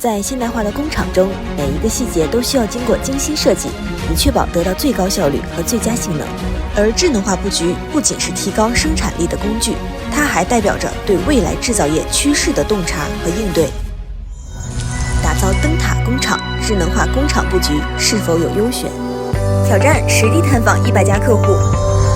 在现代化的工厂中，每一个细节都需要经过精心设计，以确保得到最高效率和最佳性能。而智能化布局不仅是提高生产力的工具，它还代表着对未来制造业趋势的洞察和应对。打造灯塔工厂，智能化工厂布局是否有优选？挑战实地探访100家客户。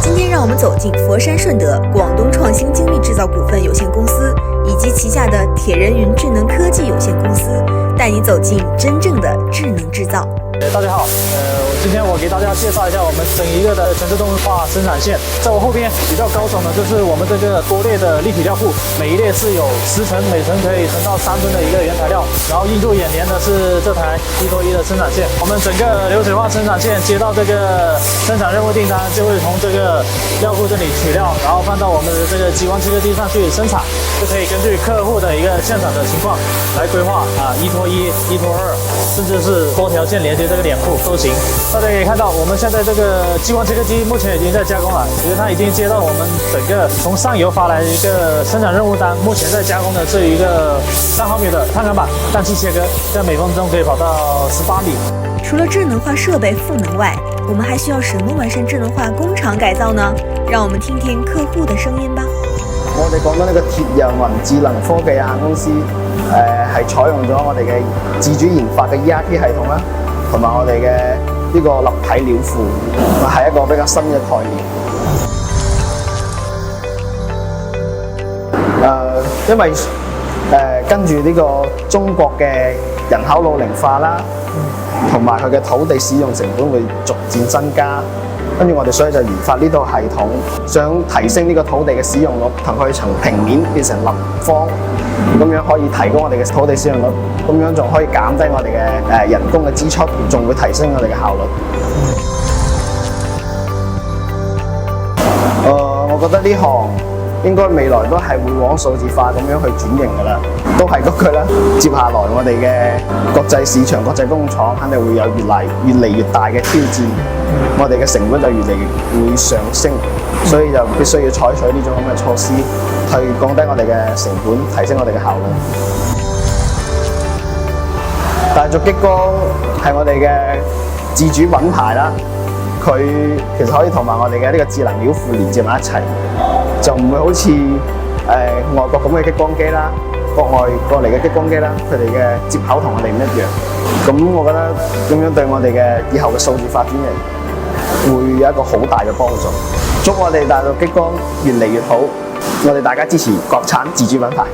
今天让我们走进佛山顺德广东创新精密制造股份有限公司以及旗下的铁人云智能科技有限公司，带你走进真正的智能制造。大家好，今天我给大家介绍一下我们整一个的全自动化生产线。在我后边比较高耸的就是我们这个多列的立体料库，每一列是有10层，每层可以盛到3吨的一个原材料。然后映入眼帘的是这台1拖1的生产线。我们整个流水化生产线接到这个生产任务订单，就会从这个料库这里取料，然后放到我们的这个激光切割机上去生产，就可以根据客户的一个现场的情况来规划1拖1、1拖2，甚至是多条线连接这个脸部都行。大家可以看到，我们现在这个激光切割机目前已经在加工了，因为它已经接到我们整个从上游发来一个生产任务单，目前在加工的是一个3毫米的碳钢板氮气切割，在每分钟可以跑到18米。除了智能化设备赋能外，我们还需要什么完善智能化工厂改造呢？让我们听听客户的聲音吧。我哋講緊呢個鐵人雲智能科技有限公司，係採用咗我哋嘅自主研發嘅 ERP 系統啦，同埋我哋嘅呢個立體料庫，係一個比較新嘅概念。因為跟住呢個中國嘅人口老齡化啦，同埋佢嘅土地使用成本會逐漸增加。跟住我哋所以就研發呢套系統，想提升呢個土地嘅使用率，同佢從平面變成立方，咁樣可以提高我哋嘅土地使用率，咁樣仲可以減低我哋嘅人工嘅支出，仲會提升我哋嘅效率。我覺得呢行應該未來都係會往數字化咁樣去轉型㗎啦，都係嗰句啦。接下來我哋嘅國際市場、國際工廠肯定會有越嚟越大嘅挑戰，我哋嘅成本就越嚟越會上升，所以就必須要採取呢種咁嘅措施，去降低我哋嘅成本，提升我哋嘅效率。大族激光係我哋嘅自主品牌啦，佢其實可以同埋我哋嘅呢個智能料庫連接埋一齊，就唔會好似外國咁嘅激光機啦，國外過嚟嘅激光機啦，佢哋嘅接口同我哋唔一樣。咁我覺得咁樣對我哋嘅以後嘅數字發展會有一個好大嘅幫助。祝我哋大族激光越嚟越好，我哋大家支持國產自主品牌。